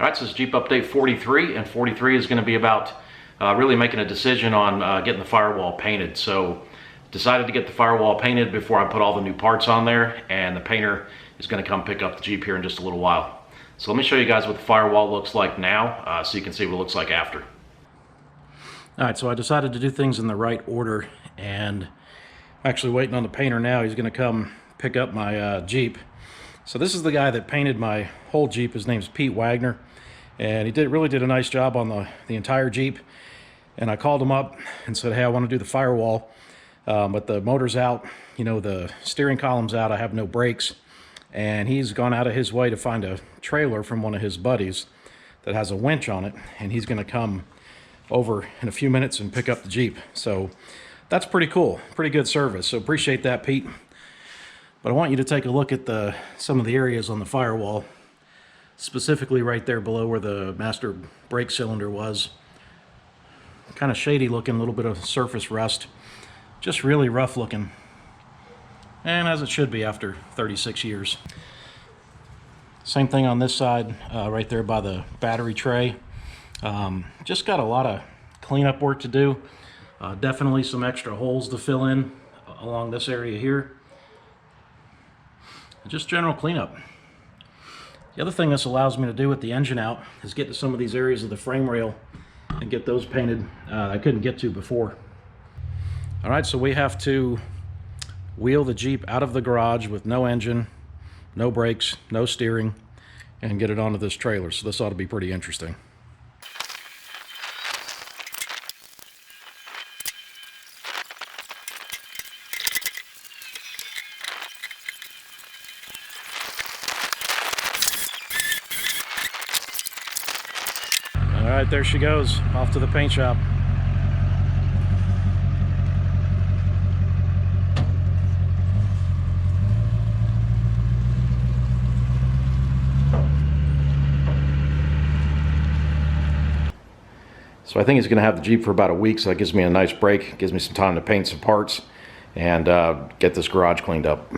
Alright, so this is Jeep Update 43, and 43 is going to be about really making a decision on getting the firewall painted. So, decided to get the firewall painted before I put all the new parts on there, and the painter is going to come pick up the Jeep here in just a little while. So let me show you guys what the firewall looks like now, so you can see what it looks like after. Alright, so I decided to do things in the right order, and I'm actually waiting on the painter now. He's going to come pick up my Jeep. So this is the guy that painted my whole Jeep. His name's Pete Wagner. And he really did a nice job on the entire Jeep. And I called him up and said, hey, I want to do the firewall, but the motor's out, you know, the steering column's out, I have no brakes. And he's gone out of his way to find a trailer from one of his buddies that has a winch on it, and he's going to come over in a few minutes and pick up the Jeep. So that's pretty cool, pretty good service. So appreciate that, Pete. But I want you to take a look at some of the areas on the firewall, specifically right there below where the master brake cylinder was. Kind of shady looking, a little bit of surface rust. Just really rough looking. And as it should be after 36 years. Same thing on this side, right there by the battery tray. Just got a lot of cleanup work to do. Definitely some extra holes to fill in along this area here. Just general cleanup. The other thing this allows me to do with the engine out is get to some of these areas of the frame rail and get those painted I couldn't get to before. Alright, so we have to wheel the Jeep out of the garage with no engine, no brakes, no steering, and get it onto this trailer. So this ought to be pretty interesting. All right, there she goes, off to the paint shop. So I think he's going to have the Jeep for about a week, so that gives me a nice break, gives me some time to paint some parts and get this garage cleaned up.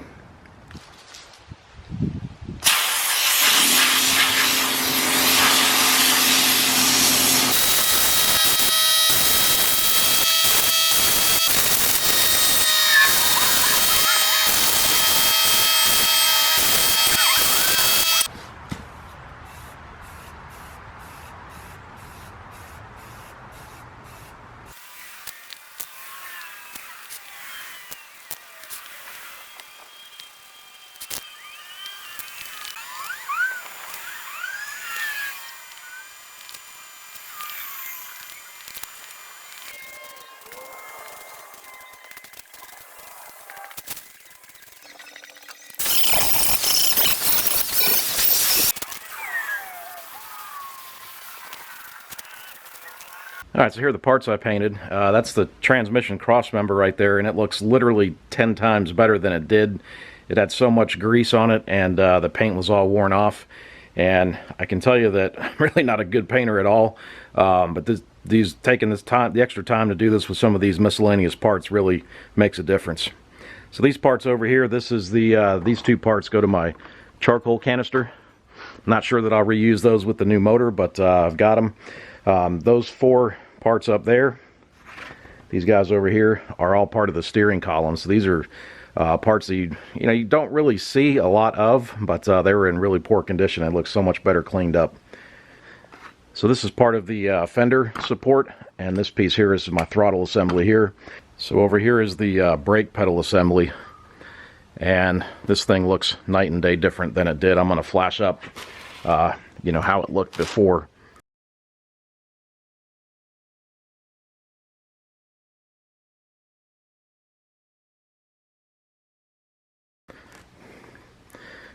Alright, so here are the parts I painted. That's the transmission crossmember right there, and it looks literally 10 times better than it did. It had so much grease on it, and the paint was all worn off. And I can tell you that I'm really not a good painter at all, but taking this time, the extra time to do this with some of these miscellaneous parts really makes a difference. So these parts over here, this is these two parts go to my charcoal canister. I'm not sure that I'll reuse those with the new motor, but I've got them. Those four parts up there, these guys over here, are all part of the steering column. So these are parts that you don't really see a lot of, but they were in really poor condition. It looks so much better cleaned up. So this is part of the fender support, and this piece here is my throttle assembly here. So over here is the brake pedal assembly, and this thing looks night and day different than it did. I'm going to flash up you know, how it looked before.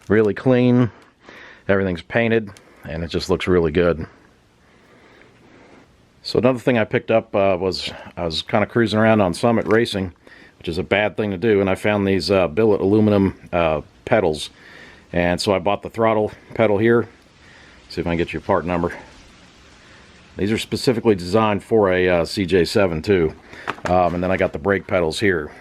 Really clean, everything's painted, and it just looks really good. So another thing I picked up was I was kind of cruising around on Summit Racing, which is a bad thing to do, and I found these billet aluminum pedals. And so I bought the throttle pedal here. See if I can get you a part number. These are specifically designed for a CJ7 too. And then I got the brake pedals here.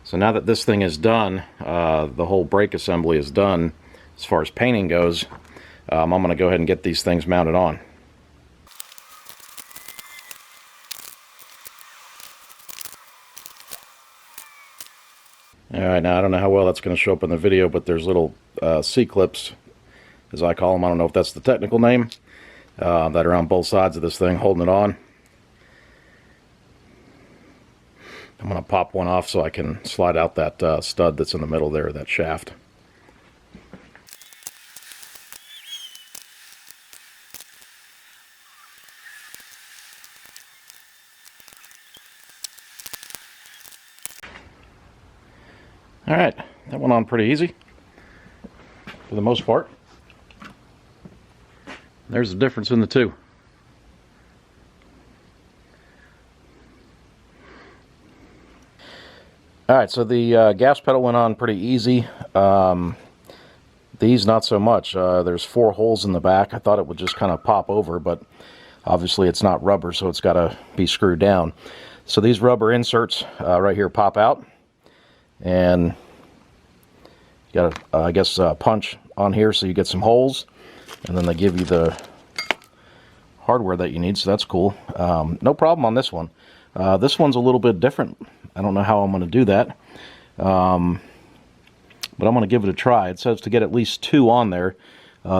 So now that this thing is done, the whole brake assembly is done, as far as painting goes, I'm going to go ahead and get these things mounted on. Alright, now I don't know how well that's going to show up in the video, but there's little C-clips, as I call them, I don't know if that's the technical name, that are on both sides of this thing holding it on. I'm going to pop one off so I can slide out that stud that's in the middle there, that shaft. Alright, that went on pretty easy, for the most part. There's the difference in the two. Alright, so the gas pedal went on pretty easy. These not so much. There's 4 holes in the back. I thought it would just kind of pop over, but obviously it's not rubber, so it's got to be screwed down. So these rubber inserts right here pop out. And you got a, I guess, punch on here so you get some holes, and then they give you the hardware that you need, so that's cool. No problem on this one. This one's a little bit different. I don't know how I'm going to do that, but I'm going to give it a try. It says to get at least 2 on there.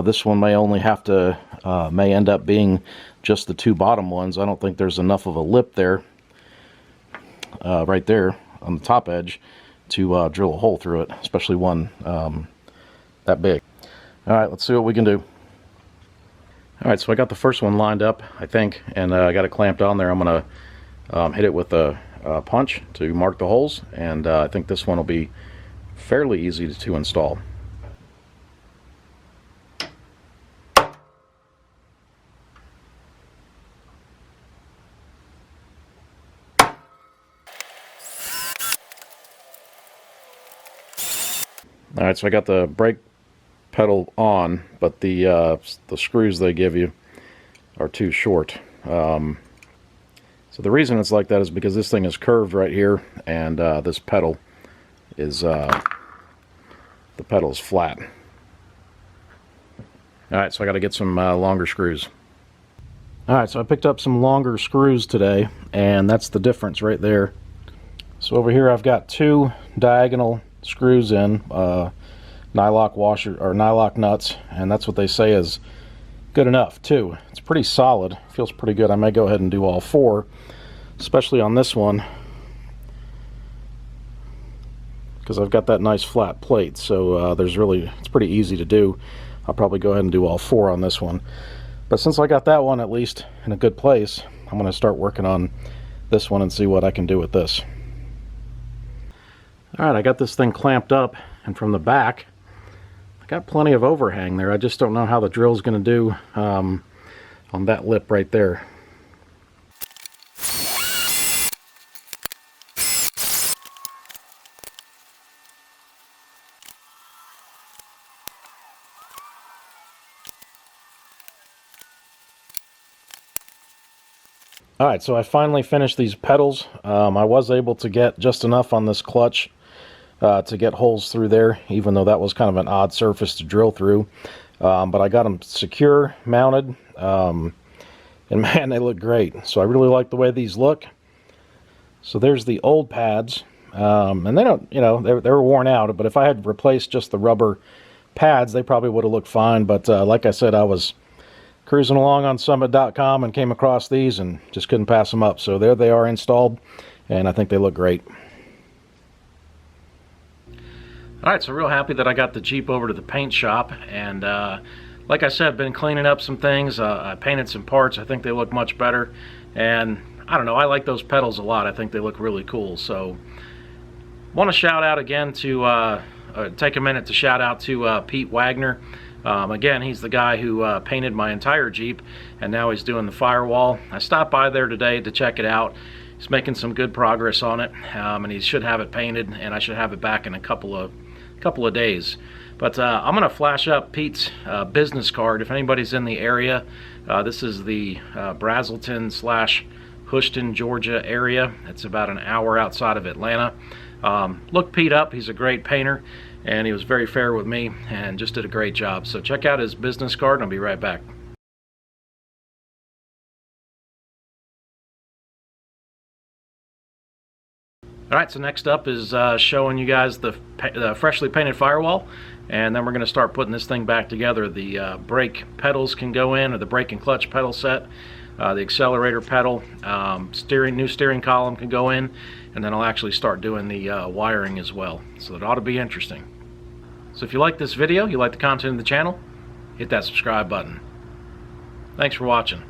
This one may only have to, may end up being just the 2 bottom ones. I don't think there's enough of a lip there, right there on the top edge, to drill a hole through it, especially one that big. Alright, let's see what we can do. Alright, so I got the first one lined up, I think, and I got it clamped on there. I'm going to hit it with a punch to mark the holes, and I think this one will be fairly easy to install. Alright, so I got the brake pedal on, but the screws they give you are too short. So the reason it's like that is because this thing is curved right here, and this pedal is the pedal is flat. Alright, so I got to get some longer screws. Alright, so I picked up some longer screws today, and that's the difference right there. So over here I've got 2 diagonal screws in, nylock washer or nylock nuts, and that's what they say is good enough too. It's pretty solid, feels pretty good. I may go ahead and do all 4, especially on this one, because I've got that nice flat plate, so it's pretty easy to do. I'll probably go ahead and do all 4 on this one, but since I got that one at least in a good place, I'm going to start working on this one and see what I can do with this. Alright, I got this thing clamped up, and from the back I got plenty of overhang there. I just don't know how the drill's going to do on that lip right there. Alright, so I finally finished these pedals. I was able to get just enough on this clutch to get holes through there, even though that was kind of an odd surface to drill through. But I got them secure, mounted, and man, they look great. So I really like the way these look. So there's the old pads, and they don't, you know, they were worn out, but if I had replaced just the rubber pads, they probably would have looked fine. But like I said, I was cruising along on summit.com and came across these and just couldn't pass them up. So there they are installed, and I think they look great. Alright, so real happy that I got the Jeep over to the paint shop, and like I said, been cleaning up some things. I painted some parts. I think they look much better, and I don't know, I like those pedals a lot. I think they look really cool. So want to shout out again to take a minute to shout out to Pete Wagner. Again, he's the guy who painted my entire Jeep, and now he's doing the Firewall. I stopped by there today to check it out. He's making some good progress on it, and he should have it painted, and I should have it back in a couple of days. But I'm going to flash up Pete's business card if anybody's in the area. This is the Brazelton/Houston, Georgia area. It's about an hour outside of Atlanta. Look Pete up. He's a great painter, and he was very fair with me and just did a great job. So check out his business card and I'll be right back. Alright, so next up is showing you guys the freshly painted firewall, and then we're going to start putting this thing back together. The brake pedals can go in, or the brake and clutch pedal set, the accelerator pedal, new steering column can go in, and then I'll actually start doing the wiring as well. So it ought to be interesting. So if you like this video, you like the content of the channel, hit that subscribe button. Thanks for watching.